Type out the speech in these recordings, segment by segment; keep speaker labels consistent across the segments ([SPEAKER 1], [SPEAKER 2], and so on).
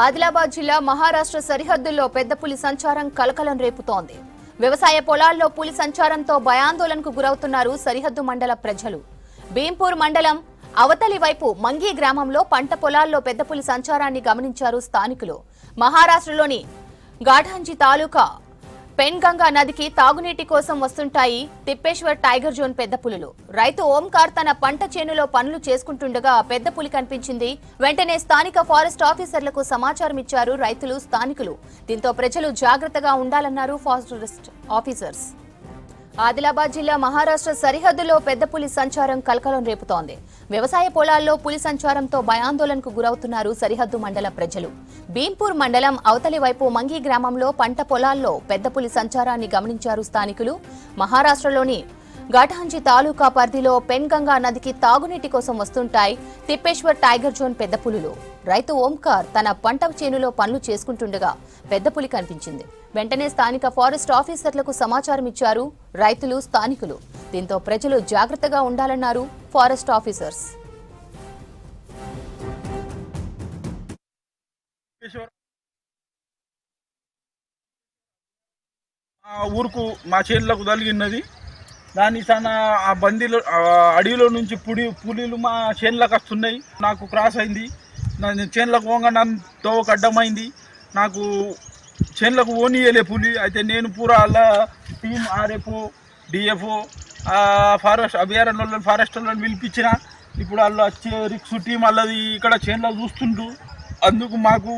[SPEAKER 1] ఆదిలాబాద్ జిల్లా మహారాష్ట్ర సరిహద్దుల్లో పెద్ద పులి సంచారం కలకలం రేపుతోంది. వ్యవసాయ పొలాల్లో పులి సంచారంతో భయాందోళనకు గురవుతున్నారు సరిహద్దు మండల ప్రజలు. భీంపూర్ మండలం అవతలి వైపు మంగి గ్రామంలో పంట పొలాల్లో పెద్ద పులి సంచారాన్ని గమనించారు స్థానికులు. మహారాష్ట్రలోని గాఢంజి తాలూకా పెన్గంగా నదికి తాగునీటి కోసం వస్తుంటాయి తిప్పేశ్వర్ టైగర్ జోన్ పెద్ద పులులు. రైతు ఓంకార్ తన పంట చేనులో పనులు చేసుకుంటుండగా పెద్ద పులి కనిపించింది. వెంటనే స్థానిక ఫారెస్ట్ ఆఫీసర్లకు సమాచారం ఇచ్చారు రైతులు, స్థానికులు. దీంతో ప్రజలు జాగ్రత్తగా ఉండాలన్నారు ఫారెస్ట్ ఆఫీసర్స్. ఆదిలాబాద్ జిల్లా మహారాష్ట్ర సరిహద్దులో పెద్ద పులి సంచారం కలకలం రేపుతోంది. వ్యవసాయ పొలాల్లో పులి సంచారంతో భయాందోళనకు గురవుతున్నారు సరిహద్దు మండల ప్రజలు. భీంపూర్ మండలం అవతలి వైపు మంగి గ్రామంలో పంట పొలాల్లో పెద్ద పులి సంచారాన్ని గమనించారు స్థానికులు. మహారాష్ట్రలోని ఘాటాంజీ తాలూకా పరిధిలో పెన్గంగా నదికి తాగునీటి కోసం వస్తుంటాయి తిప్పేశ్వర్ టైగర్ జోన్ పెద్ద పులులు. రైతు ఓంకార్ తన పంట చేనులో పనులు చేసుకుంటుండగా పెద్ద పులి కనిపించింది. వెంటనే స్థానిక ఫారెస్ట్ ఆఫీసర్లకు సమాచారం ఇచ్చారు రైతులు, స్థానికులు. దీంతో ప్రజలు జాగ్రత్తగా ఉండాలన్నారు ఫారెస్ట్ ఆఫీసర్స్.
[SPEAKER 2] ఊరుకు మా చేనులకు తగిలినది. దాని చాలా ఆ బందీలో అడవిలో నుంచి పులిలు మా చేనులకు వస్తున్నాయి. నాకు క్రాస్ అయింది. చేనులకు పోగా నన్ను తోవకు అడ్డమైంది. నాకు చేనులకు ఓనియలే పులి. అయితే నేను పూరా అలా టీం ఆర్ఎఫ్ఓ డిఎఫ్ఓ ఫారెస్ట్ అభయారణ్యంలో ఫారెస్ట్ వాళ్ళని పిలిపించిన. ఇప్పుడు వాళ్ళు వచ్చే రిక్స్ టీం వాళ్ళది ఇక్కడ చేనులో చూస్తుంటూ. అందుకు మాకు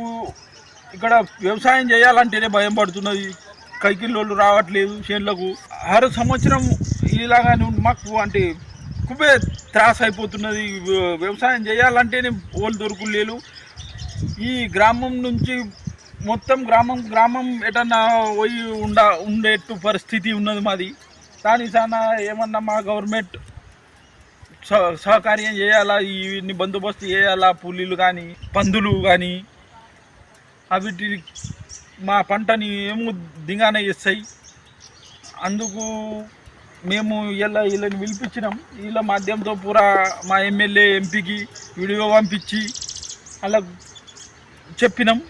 [SPEAKER 2] ఇక్కడ వ్యవసాయం చేయాలంటేనే భయం పడుతున్నది. కైకిల్లోళ్ళు రావట్లేదు చేనులకు. 6 సంవత్సరం ఇలాగానే మాకు అంటే కుబే త్రాస్ అయిపోతున్నది. వ్యవసాయం చేయాలంటేనే ఓళ్ళు దొరుకులేరు. ఈ గ్రామం నుంచి మొత్తం గ్రామం ఎటన్నా పోయి ఉండేట్టు పరిస్థితి ఉన్నది మాది. దాని చాలా ఏమన్నా మా గవర్నమెంట్ సహకార్యం చేయాలా, ఇవన్నీ బందోబస్తు చేయాలా. పులిలు కానీ పందులు కానీ అవిటి మా పంటని ఏమో దిగానే చేస్తాయి. అందుకు మేము వీళ్ళని పిలిపించినాం. వీళ్ళ మాధ్యమంతో పూరా మా ఎమ్మెల్యే ఎంపీకి వీడియో పంపించి అలా చెప్పినాం.